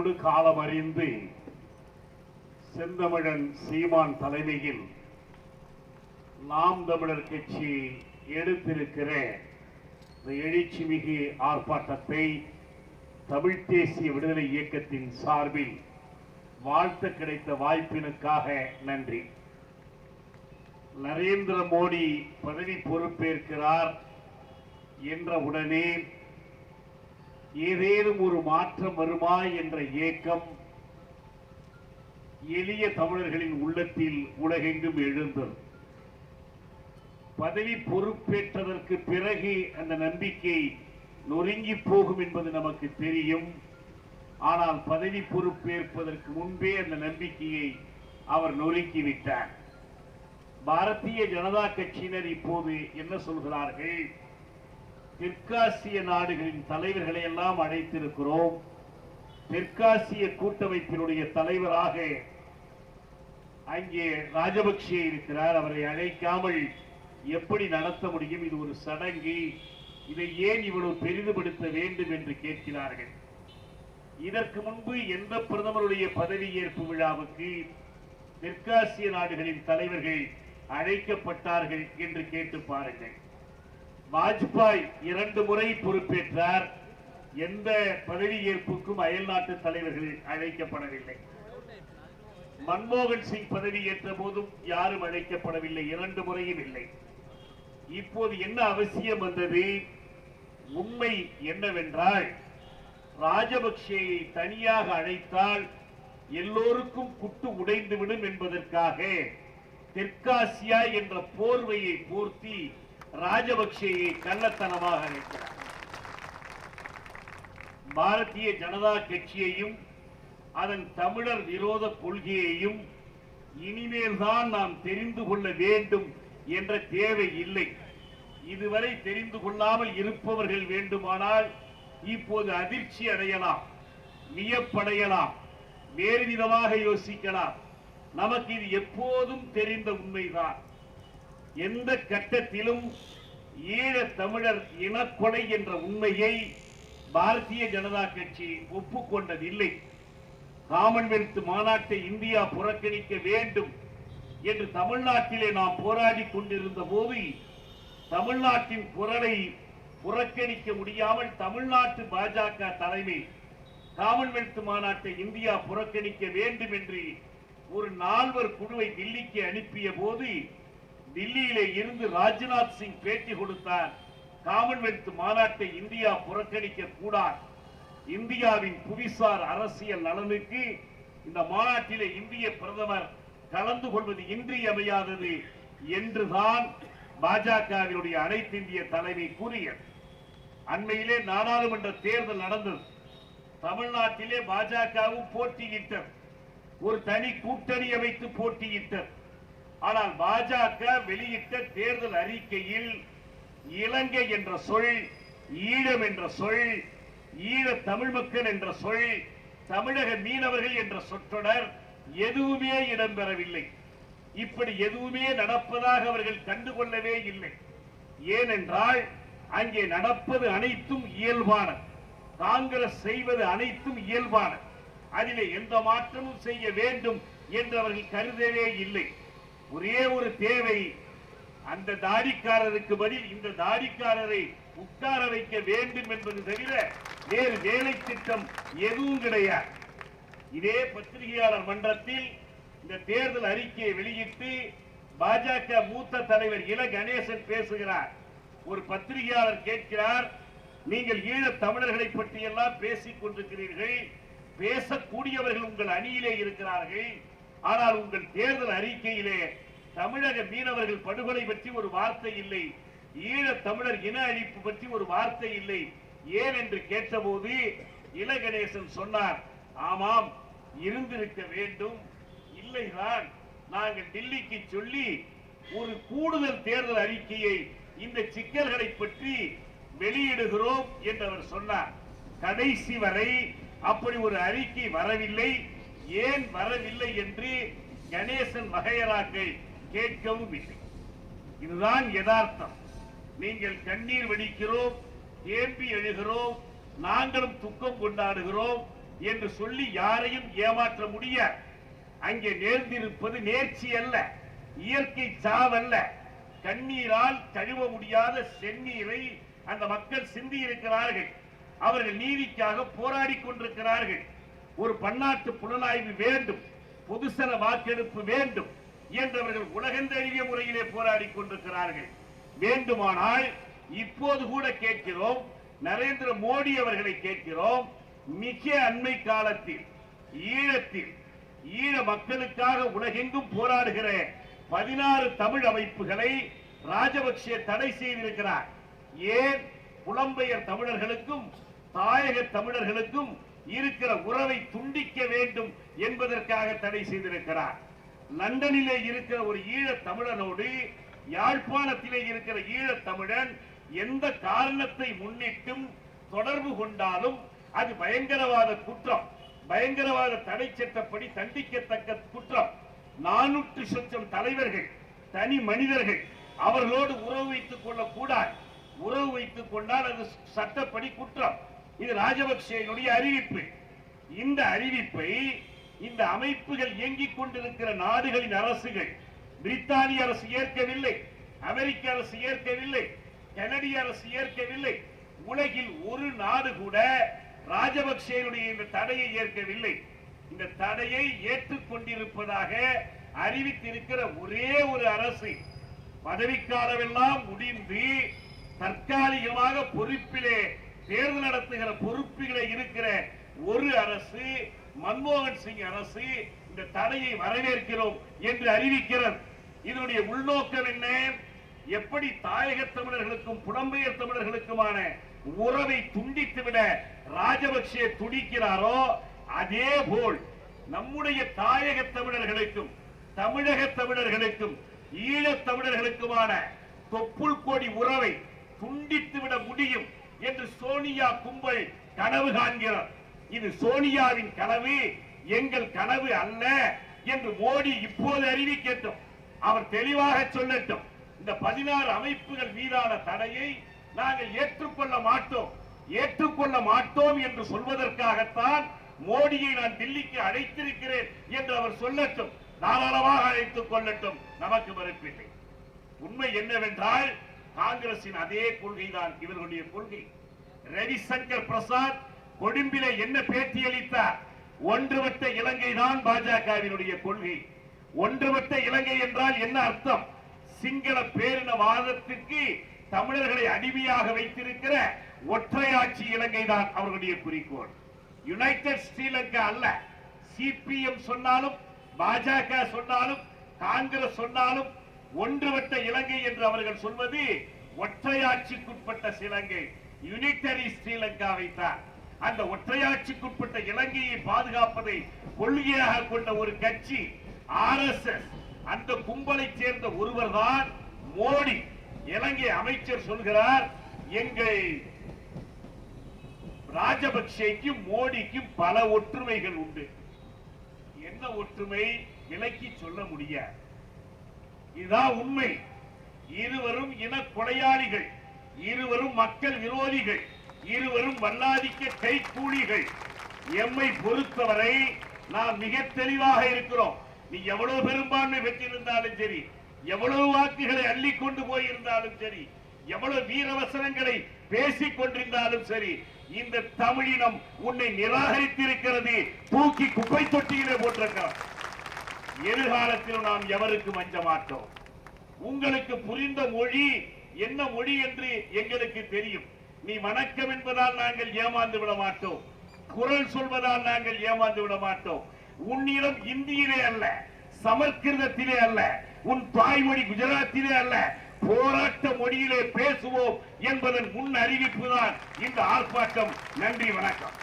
காலத்தோடு காலம் அறிந்து செந்தமிழன் சீமான் தலைமையில் நாம் தமிழர் கட்சி எடுத்திருக்கிற இந்த எழுச்சிமிகு ஆர்ப்பாட்டத்தை தமிழ் தேசிய விடுதலை இயக்கத்தின் சார்பில் வாழ்த்து கிடைத்த வாய்ப்பினுக்காக நன்றி. நரேந்திர மோடி பதவி பொறுப்பேற்கிறார் என்ற உடனே ஏதேனும் ஒரு மாற்றம் வருமா என்ற ஏக்கம் எளிய தமிழர்களின் உள்ளத்தில் உலகெங்கும் எழுந்தது. பதவி பொறுப்பேற்றதற்கு பிறகு அந்த நம்பிக்கை நொறுங்கி போகும் என்பது நமக்கு தெரியும். ஆனால் பதவி பொறுப்பேற்பதற்கு முன்பே அந்த நம்பிக்கையை அவர் நொறுக்கிவிட்டார். பாரதிய ஜனதா கட்சியினர் இப்போது என்ன சொல்கிறார்கள்? தெற்காசிய நாடுகளின் தலைவர்களை எல்லாம் அழைத்திருக்கிறோம். தெற்காசிய கூட்டமைப்பினுடைய தலைவராக அங்கே ராஜபக்சே இருக்கிறார். அவரை அழைக்காமல் எப்படி நடத்த முடியும்? இது ஒரு சடங்கு. இதை ஏன் இவ்வளவு பெரிதுபடுத்த வேண்டும் என்று கேட்கிறார்கள். இதற்கு முன்பு எந்த பிரதமருடைய பதவியேற்பு விழாவுக்கு தெற்காசிய நாடுகளின் தலைவர்கள் அழைக்கப்பட்டார்கள் என்று கேட்டு பாருங்கள். வாஜ்பாய் 2 முறை பொறுப்பேற்றார். எந்த பதவியேற்புக்கும் அயல் நாட்டு தலைவர்கள் அழைக்கப்படவில்லை. மன்மோகன் சிங் பதவியேற்ற போதும் யாரும் அழைக்கப்படவில்லை, 2 முறையும் இல்லை. இப்போது என்ன அவசியம் வந்தது? உண்மை என்னவென்றால், ராஜபக்சேயை தனியாக அழைத்தால் எல்லோருக்கும் குட்டு உடைந்துவிடும் என்பதற்காக தெற்காசியா என்ற போர்வையை போர்த்தி ராஜபக்சேயை கள்ளத்தனமாக அழைக்கிறார். பாரதிய ஜனதா கட்சியையும் அதன் தமிழர் விரோத கொள்கையையும் இனிமேல்தான் நாம் தெரிந்து கொள்ள வேண்டும் என்ற தேவை இல்லை. இதுவரை தெரிந்து கொள்ளாமல் இருப்பவர்கள் வேண்டுமானால் இப்போது அதிர்ச்சி அடையலாம், வியப்படையலாம், வேறு விதமாக யோசிக்கலாம். நமக்கு இது எப்போதும் தெரிந்த உண்மைதான். எந்த கட்டத்திலும் ஈழ தமிழர் இனக்கொலை என்ற உண்மையை பாரதிய ஜனதா கட்சி ஒப்புக்கொண்டதில்லை. காமன்வெல்த் மாநாட்டை இந்தியா புறக்கணிக்க வேண்டும் என்று தமிழ்நாட்டிலே நாம் போராடி கொண்டிருந்த போது தமிழ்நாட்டின் குரலை புறக்கணிக்க முடியாமல் தமிழ்நாட்டு பாஜக தலைமை காமன்வெல்த் மாநாட்டை இந்தியா புறக்கணிக்க வேண்டும் என்று ஒரு 4 குழுவை தில்லிக்கு அனுப்பிய போது தில்லியிலே இருந்து ராஜ்நாத் சிங் பேட்டி கொடுத்தார். காமன்வெல்த் மாநாட்டை இந்தியா புறக்கணிக்க கூடாது. இந்தியாவின் புவிசார் அரசியல் நலனுக்கு இந்த மாநாட்டிலே இந்திய பிரதமர் கலந்து கொள்வது இன்றியமையாதது என்றுதான் பாஜகவினுடைய அனைத்து இந்திய தலைமை கூறியது. அண்மையிலே நாடாளுமன்ற தேர்தல் நடந்தது. தமிழ்நாட்டிலே பாஜகவும் போட்டியிட்டது, ஒரு தனி கூட்டணி அமைத்து போட்டியிட்டது. ஆனால் பாஜக வெளியிட்ட தேர்தல் அறிக்கையில் இலங்கை என்ற சொல், ஈழம் என்ற சொல், ஈழ தமிழ் மக்கள் என்ற சொல், தமிழக மீனவர்கள் என்ற சொற்றொடர் எதுவுமே இடம்பெறவில்லை. இப்படி எதுவுமே நடப்பதாக அவர்கள் கண்டுகொள்ளவே இல்லை. ஏனென்றால் அங்கே நடப்பது அனைத்தும் இயல்பான, காங்கிரஸ் செய்வது அனைத்தும் இயல்பான, அதிலே எந்த மாற்றமும் செய்ய வேண்டும் என்று அவர்கள் கருதவே இல்லை. ஒரே ஒரு தேவை, அந்த தாடிக்காரருக்கு பதில் இந்த தாடிக்காரரை உட்கார வைக்க வேண்டும் என்பது தவிர வேறு வேலை திட்டம் எதுவும் கிடையாது. இதே பத்திரிகையாளர் மன்றத்தில் இந்த தேர்தல் அறிக்கையை வெளியிட்டு பாஜக மூத்த தலைவர் இல கணேசன் பேசுகிறார். ஒரு பத்திரிகையாளர் கேட்கிறார், நீங்கள் ஈழ தமிழர்களை பற்றி எல்லாம் பேசிக் கொண்டிருக்கிறீர்கள், பேசக்கூடியவர்கள் உங்கள் அணியிலே இருக்கிறார்கள், ஆனால் உங்கள் தேர்தல் அறிக்கையிலே தமிழக மீனவர்கள் படுகொலை பற்றி ஒரு வார்த்தை இல்லை, ஈழ தமிழர் இன அழிப்பு பற்றி ஒரு வார்த்தை இல்லை, ஏன் என்று கேட்டபோது இல கணேசன் சொன்னார், ஆமாம் இருந்திருக்க வேண்டும், இல்லைதான் நாங்கள் டில்லிக்கு சொல்லி ஒரு கூடுதல் தேர்தல் அறிக்கையை இந்த சிக்கல்களை பற்றி வெளியிடுகிறோம் என்று அவர் சொன்னார். கடைசி வரை அப்படி ஒரு அறிக்கை வரவில்லை. ஏன் வரவில்லை என்று கணேசன் வகையராக்கள் கேட்கவும் இல்லை. இதுதான் யதார்த்தம். நீங்கள் கண்ணீர் வடிக்கிறோம், தேம்பி எழுகிறோம், நாங்களும் துக்கம் கொண்டாடுகிறோம், என்று சொல்லி யாரையும் ஏமாற்ற முடியாது. அங்கே நேர்ந்திருப்பது நேர்ச்சி அல்ல, இயற்கை சாவல்ல. கண்ணீரால் கழுவ முடியாத செந்நீரை அந்த மக்கள் சிந்தி இருக்கிறார்கள். அவர்கள் நீதிக்காக போராடி கொண்டிருக்கிறார்கள். ஒரு பன்னாட்டு புலனாய்வு வேண்டும், பொதுசன வாக்கெடுப்பு வேண்டும் என்றவர்கள் உலகந்தழுவிய முறையிலே போராடி கொண்டிருக்கிறார்கள். வேண்டுமானால் இப்போது கூட கேட்கிறோம், நரேந்திர மோடி அவர்களை கேட்கிறோம், மிக அண்மை காலத்தில் ஈழத்தில் ஈழ மக்களுக்காக உலகெங்கும் போராடுகிற 16 தமிழ் அமைப்புகளை ராஜபக்சே தடை செய்திருக்கிறார். ஏன்? புலம்பெயர் தமிழர்களுக்கும் தாயக தமிழர்களுக்கும் இருக்கிற உறவை துண்டிக்க வேண்டும் என்பதற்காக தடை செய்திருக்கிறார். லண்டனிலே இருக்கிற ஒரு ஈழ தமிழனோடு யாழ்ப்பாணத்திலே இருக்கிற ஈழ தமிழன் எந்த காரணத்தை முன்னிட்டும் தொடர்பு கொண்டாலும் அது பயங்கரவாத குற்றம், பயங்கரவாத தடை சட்டப்படி தண்டிக்கத்தக்க குற்றம். 400 லட்சம் தலைவர்கள், தனி மனிதர்கள், அவர்களோடு உறவு வைத்துக் கொள்ளக்கூடாது. உறவு வைத்துக் கொண்டால் அது சட்டப்படி குற்றம். இது ராஜபக்சேனுடைய அறிவிப்பு. இந்த அறிவிப்பை இந்த அமைப்புகள் இயங்கிக் கொண்டிருக்கிற நாடுகளின் அரசுகள், பிரித்தானிய அரசு ஏற்கவில்லை, அமெரிக்க அரசு ஏற்கவில்லை, கனடிய அரசு ஏற்கவில்லை. உலகில் ஒரு நாடு கூட ராஜபக்சேனுடைய இந்த தடையை ஏற்கவில்லை. இந்த தடையை ஏற்றுக்கொண்டிருப்பதாக அறிவித்திருக்கிற ஒரே ஒரு அரசு, பதவிக்காலமெல்லாம் முடிந்து தற்காலிகமாக பொறுப்பிலே தேர்தல் நடத்துகிற பொறுப்பிலே இருக்கிற ஒரு அரசு, மன்மோகன் சிங் அரசு, இந்த தடையை வரவேற்கிறோம் என்று அறிவிக்கிறது. இதனுடைய உள்நோக்கம் என்ன? எப்படி தாயக தமிழர்களுக்கும் புலம்பெயர் தமிழர்களுக்குமான உறவை துண்டித்துவிட ராஜபக்சே துடிக்கிறாரோ, அதே போல் நம்முடைய தாயக தமிழர்களுக்கும் தமிழக தமிழர்களுக்கும் ஈழத் தமிழர்களுக்குமான தொப்புள் கொடி உறவை துண்டித்துவிட முடியும் என்று சோனியா கும்பல் கனவு காண்கிறார். இது சோனியாவின் கனவு, எங்கள் கனவு அல்ல என்று மோடி இப்போது அறிவிக்கட்டும். அவர் தெளிவாக சொல்லட்டும். இந்த 16 அமைப்புகள் மீதான தடையை நாங்கள் ஏற்றுக்கொள்ள மாட்டோம், ஏற்றுக்கொள்ள மாட்டோம் என்று சொல்வதற்காகத்தான் மோடியை நான் தில்லிக்கு அழைத்திருக்கிறேன் என்று அவர் சொல்லட்டும். தாராளமாக அழைத்துக் கொள்ளட்டும், நமக்கு மறுப்பில்லை. உண்மை என்னவென்றால் காங்கிரசின் அதே கொள்கைதான் இவர்களுடைய கொள்கை. ரவிசங்கர் பிரசாத் கொழும்பிலே என்ன பேட்டியளித்தார்? ஒன்றுபட்ட இலங்கை தான் பாஜகவினுடைய கொள்கை. ஒன்றுபட்ட இலங்கை என்றால் என்ன அர்த்தம்? சிங்கள பேரினவாதத்திற்கு தமிழர்களை அடிமையாக வைத்திருக்கிற ஒற்றையாட்சி இலங்கை தான் அவர்களுடைய குறிக்கோள். யுனைடெட் ஸ்ரீலங்கா அல்ல. சிபிஎம் சொன்னாலும், பாஜக சொன்னாலும், காங்கிரஸ் சொன்னாலும் ஒன்றுபட்ட இலங்கை என்று அவர்கள் சொல்வது ஒற்றையாட்சிக்குட்பட்ட இலங்கை, யூனிட்டரி ஸ்ரீலங்காவை தான். அந்த ஒற்றையாட்சிக்குட்பட்ட இலங்கையை பாதுகாப்பதை கொள்கையாக கொண்ட ஒரு கட்சி RSS. அந்த கும்பலை சேர்ந்த ஒருவர் தான் மோடி. இலங்கை அமைச்சர் சொல்கிறார், எங்கள் ராஜபக்சேக்கும் மோடிக்கும் பல ஒற்றுமைகள் உண்டு. என்ன ஒற்றுமை? விலக்கி சொல்ல முடியாது. இதுதான் உண்மை. இருவரும் இன கொலையாளிகள், இருவரும் மக்கள் விரோதிகள், இருவரும் வல்லாதிக்க கைக்கூலிகள். எம்மை பொறுத்தவரை நாம் மிக தெளிவாக இருக்கிறோம். நீ எவ்வளவு பெரும்பான்மை பெற்றிருந்தாலும் சரி, எவ்வளவு வாக்குகளை அள்ளி கொண்டு போயிருந்தாலும் சரி, எவ்வளவு வீரவசனங்களை பேசிக் கொண்டிருந்தாலும் சரி, இந்த தமிழினம் உன்னை நிராகரித்திருக்கிறது, தூக்கி குப்பை தொட்டியிலே போட்டிருக்கிறோம். எதிர்காலத்தில் நாம் எவருக்கும் அஞ்ச மாட்டோம். உங்களுக்கு புரிந்த மொழி என்ன மொழி என்று எங்களுக்கு தெரியும். நீ வணக்கம் என்பதால் நாங்கள் ஏமாந்து விட மாட்டோம், குரல் சொல்வதால் நாங்கள் ஏமாந்து விட மாட்டோம். உன்னிடம் இந்தியிலே அல்ல, சமஸ்கிருதத்திலே அல்ல, உன் தாய்மொழி குஜராத்திலே அல்ல, போராட்ட மொழியிலே பேசுவோம் என்பதன் முன் அறிவிப்பு தான் இந்த ஆர்ப்பாட்டம். நன்றி, வணக்கம்.